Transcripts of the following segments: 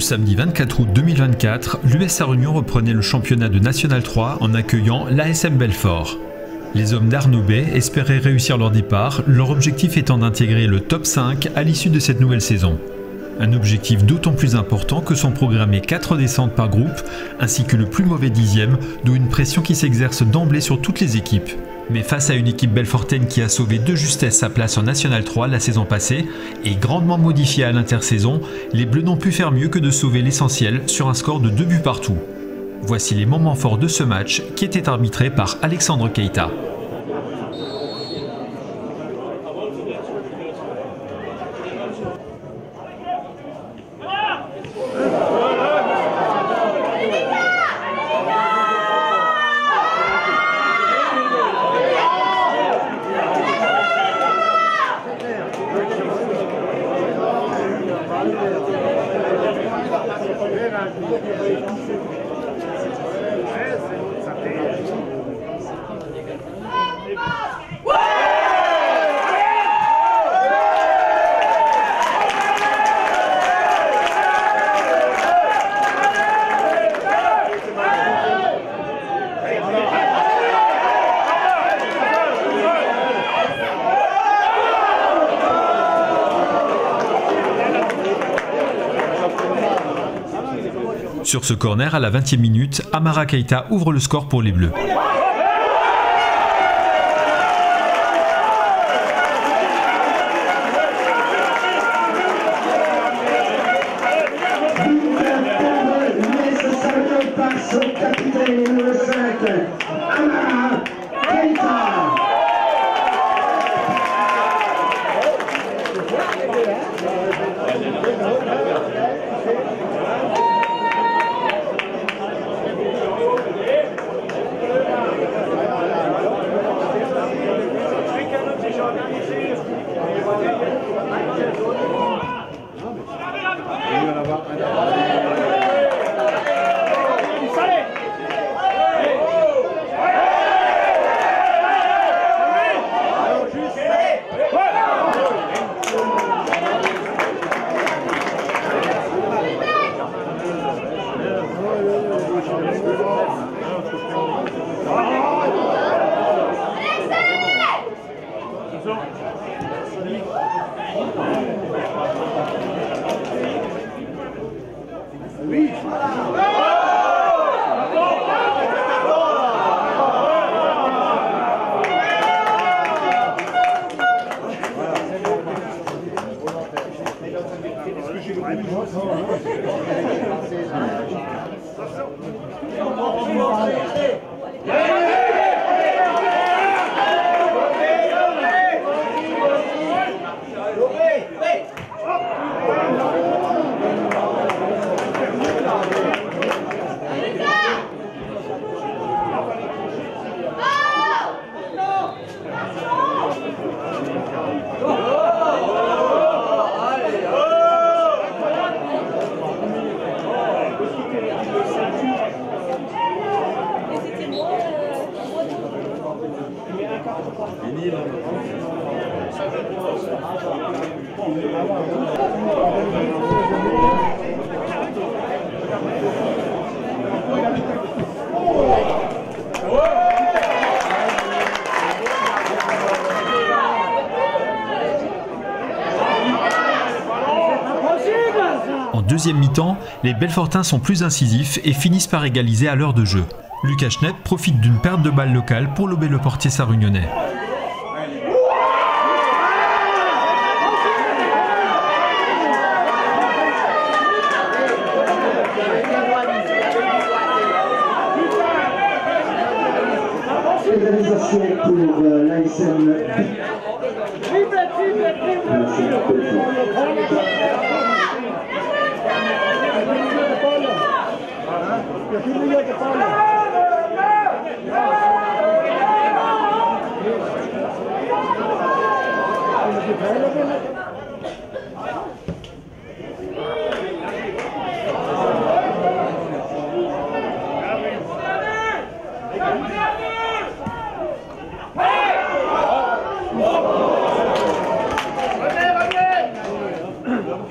samedi 24 août 2024, l'US Sarre-Union reprenait le championnat de National 3 en accueillant l'ASM Belfort. Les hommes d'Arnaud Bay espéraient réussir leur départ, leur objectif étant d'intégrer le top 5 à l'issue de cette nouvelle saison. Un objectif d'autant plus important que sont programmées 4 descentes par groupe, ainsi que le plus mauvais 10e, d'où une pression qui s'exerce d'emblée sur toutes les équipes. Mais face à une équipe belfortaine qui a sauvé de justesse sa place en National 3 la saison passée et grandement modifiée à l'intersaison, les Bleus n'ont pu faire mieux que de sauver l'essentiel sur un score de 2 buts partout. Voici les moments forts de ce match qui était arbitré par Alexandre Keita. Sur ce corner à la 20e minute, Amara Keita ouvre le score pour les Bleus. En deuxième mi-temps, les Belfortins sont plus incisifs et finissent par égaliser à l'heure de jeu. Lucas Schnepp profite d'une perte de balle locale pour lober le portier sarre-unionnais. Égalisation pour l'ASM.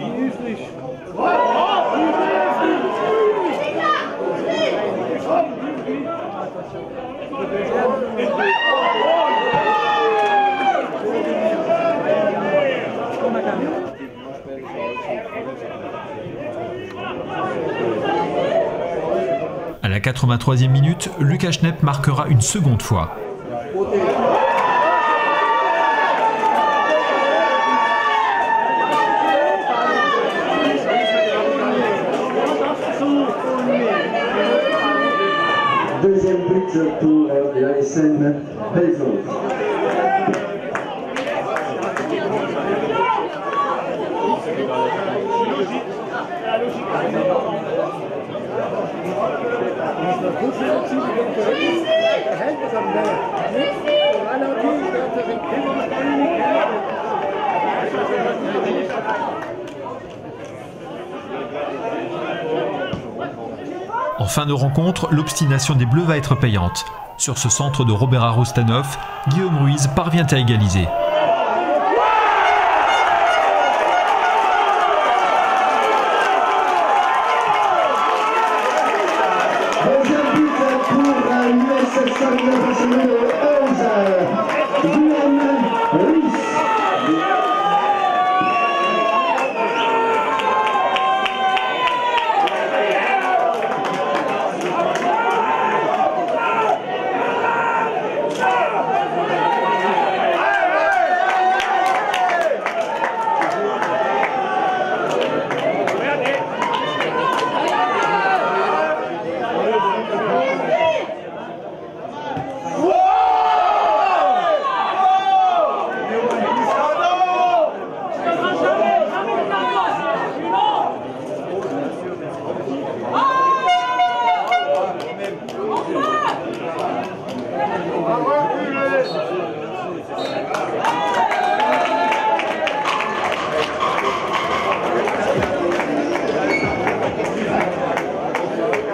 Wie üblich. À la 83e minute, Lucas Schnepp marquera une seconde fois. Deuxième but pour l'ASM Belfort. En fin de rencontre, l'obstination des Bleus va être payante. Sur ce centre de Robert Arostanov, Guillaume Ruiz parvient à égaliser. Deuxième but pour l'USSR numéro 11, Guillaume Ruiz.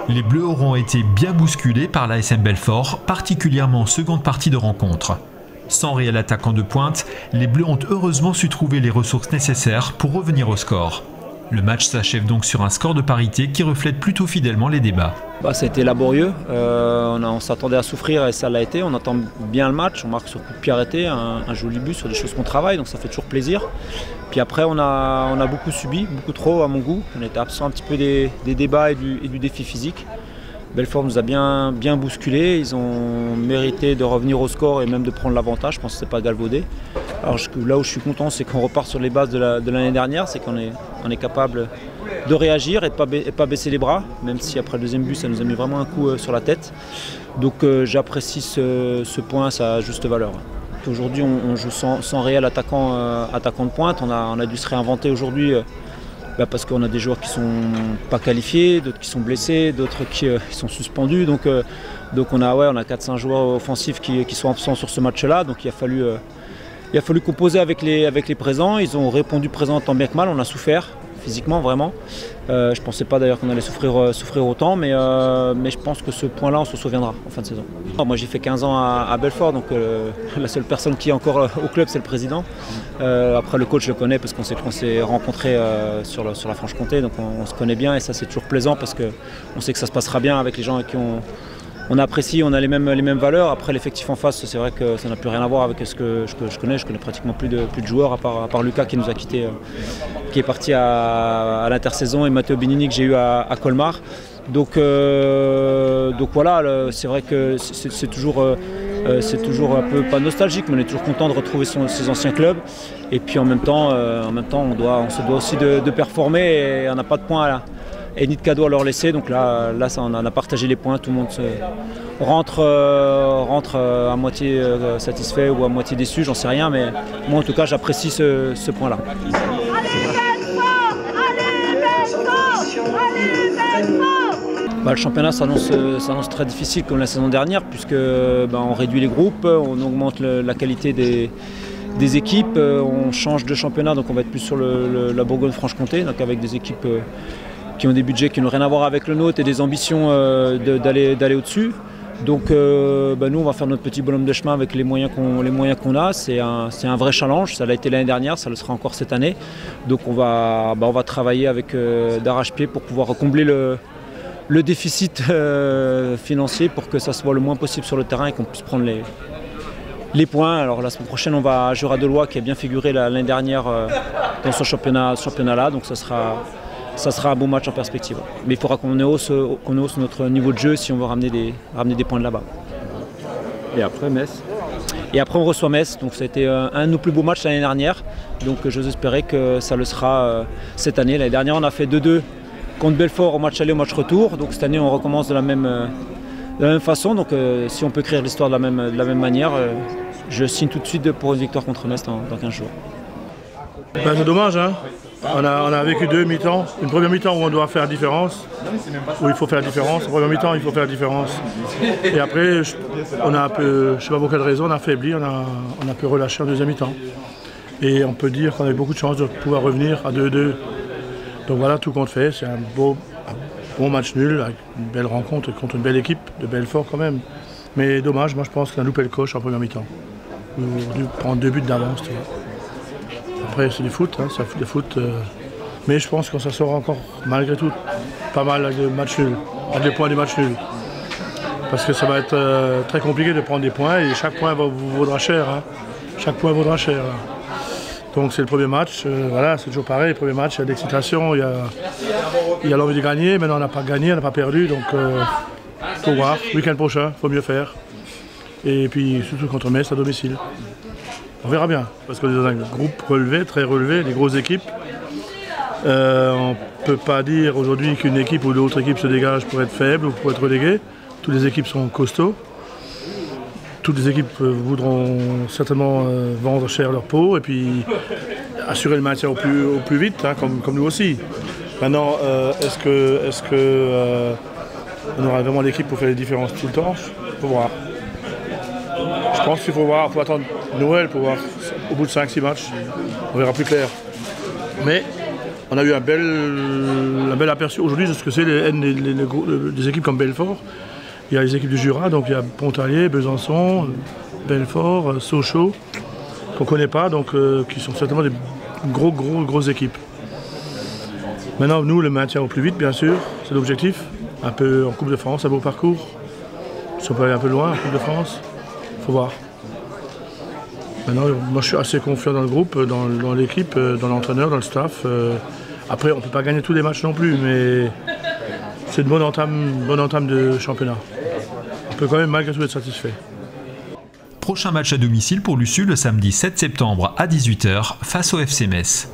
Les Bleus auront été bien bousculés par l'ASM Belfort, particulièrement en seconde partie de rencontre. Sans réel attaquant de pointe, les Bleus ont heureusement su trouver les ressources nécessaires pour revenir au score. Le match s'achève donc sur un score de parité qui reflète plutôt fidèlement les débats. Ça a été laborieux, on s'attendait à souffrir et ça l'a été. On attend bien le match, on marque sur coup de pied arrêté, un joli but sur des choses qu'on travaille, donc ça fait toujours plaisir. Puis après on a beaucoup subi, beaucoup trop à mon goût. On était absent un petit peu des débats et du défi physique. Belfort nous a bien bousculé, ils ont mérité de revenir au score et même de prendre l'avantage, je pense que ce n'est pas galvaudé. Alors là où je suis content, c'est qu'on repart sur les bases de l'année dernière, c'est qu'on est capable de réagir et de pas baisser les bras, même si après le deuxième but ça nous a mis vraiment un coup sur la tête. Donc j'apprécie ce point à sa juste valeur. Aujourd'hui on joue sans réel attaquant de pointe, on a dû se réinventer aujourd'hui. Parce qu'on a des joueurs qui ne sont pas qualifiés, d'autres qui sont blessés, d'autres qui sont suspendus. Donc on a 4-5 joueurs offensifs qui sont absents sur ce match-là. Donc il a fallu composer avec les présents. Ils ont répondu présents tant bien que mal. On a souffert physiquement vraiment. Je ne pensais pas d'ailleurs qu'on allait souffrir autant, mais je pense que ce point-là, on se souviendra en fin de saison. Moi j'ai fait 15 ans à Belfort, donc la seule personne qui est encore au club, c'est le président. Après le coach, je le connais parce qu'on s'est rencontrés sur la Franche-Comté, donc on se connaît bien et ça c'est toujours plaisant parce qu'on sait que ça se passera bien avec les gens avec qui on apprécie, on a les mêmes valeurs. Après l'effectif en face, c'est vrai que ça n'a plus rien à voir avec ce que je connais. Je connais pratiquement plus de joueurs à part Lucas qui nous a quittés, qui est parti à l'intersaison, et Matteo Benini que j'ai eu à Colmar. Donc voilà, c'est vrai que c'est toujours un peu pas nostalgique, mais on est toujours content de retrouver ses anciens clubs. Et puis en même temps on se doit aussi de performer et on n'a pas de points et ni de cadeaux à leur laisser. Donc là on a partagé les points, tout le monde rentre à moitié satisfait ou à moitié déçu, j'en sais rien, mais moi en tout cas j'apprécie ce point-là. Le championnat s'annonce très difficile comme la saison dernière, puisque on réduit les groupes, on augmente la qualité des équipes, on change de championnat, donc on va être plus sur la Bourgogne-Franche-Comté, donc avec des équipes qui ont des budgets qui n'ont rien à voir avec le nôtre et des ambitions d'aller au-dessus. Donc nous on va faire notre petit bonhomme de chemin avec les moyens qu'on a. C'est un vrai challenge, ça l'a été l'année dernière, ça le sera encore cette année. Donc on va travailler avec d'arrache-pied pour pouvoir combler le déficit financier pour que ça soit le moins possible sur le terrain et qu'on puisse prendre les points. Alors la semaine prochaine, on va à Jura de Loie qui a bien figuré l'année dernière dans ce championnat-là, donc ça sera un bon match en perspective. Mais il faudra qu'on hausse notre niveau de jeu si on veut ramener des points de là-bas. Et après Metz. Et après on reçoit Metz, donc ça a été un de nos plus beaux matchs l'année dernière. Donc j'ose espérer que ça le sera cette année. L'année dernière on a fait 2-2 contre Belfort au match aller, au match retour. Donc cette année on recommence de la même façon. Donc si on peut écrire l'histoire de la même manière, je signe tout de suite pour une victoire contre Metz dans 15 jours. Ben, c'est dommage, hein. On a vécu 2 mi-temps. Une première mi-temps où on doit faire la différence, où il faut faire la différence. Une première mi-temps, il faut faire la différence. Et après, on a un peu, je ne sais pas pour quelle raison, on a affaibli, on a un peu relâché en deuxième mi-temps. Et on peut dire qu'on a eu beaucoup de chance de pouvoir revenir à 2-2. Donc voilà, tout compte fait. C'est un bon match nul, avec une belle rencontre contre une belle équipe de Belfort quand même. Mais dommage, moi je pense qu'on a loupé le coche en première mi-temps. On a dû prendre 2 buts d'avance. Après, c'est du foot, hein, c'est du foot. Mais je pense qu'on s'en sort encore, malgré tout, pas mal avec le match nul, avec les points du match nul. Parce que ça va être très compliqué de prendre des points et chaque point vous vaudra cher. Hein. Chaque point vaudra cher. Hein. Donc c'est le premier match, voilà, c'est toujours pareil, le premier match, il y a de l'excitation, il y a l'envie de gagner. Maintenant on n'a pas gagné, on n'a pas perdu, donc faut voir, week-end prochain, il faut mieux faire. Et puis surtout contre Metz à domicile. On verra bien, parce qu'on est dans un groupe relevé, très relevé, des grosses équipes. On ne peut pas dire aujourd'hui qu'une équipe ou l'autre équipe se dégage pour être faible ou pour être reléguée. Toutes les équipes sont costauds. Toutes les équipes voudront certainement vendre cher leur peau et puis assurer le maintien au plus vite, hein, comme nous aussi. Maintenant, est-ce que on aura vraiment l'équipe pour faire les différences tout le temps? Il faut voir. Je pense qu'il faut attendre Noël pour voir au bout de 5-6 matchs. On verra plus clair. Mais on a eu un bel aperçu aujourd'hui de ce que c'est des équipes comme Belfort. Il y a les équipes du Jura, donc il y a Pontarlier, Besançon, Belfort, Sochaux, qu'on ne connaît pas, donc qui sont certainement des grosses équipes. Maintenant, nous, le maintien au plus vite, bien sûr, c'est l'objectif. Un peu en Coupe de France, un beau parcours. Si on peut aller un peu loin en Coupe de France, il faut voir. Maintenant, moi, je suis assez confiant dans le groupe, dans l'équipe, dans l'entraîneur, dans le staff. Après, on ne peut pas gagner tous les matchs non plus, mais c'est une bonne entame de championnat. On peut quand même malgré tout être satisfait. Prochain match à domicile pour Luçu le samedi 7 septembre à 18 h face au FC Metz.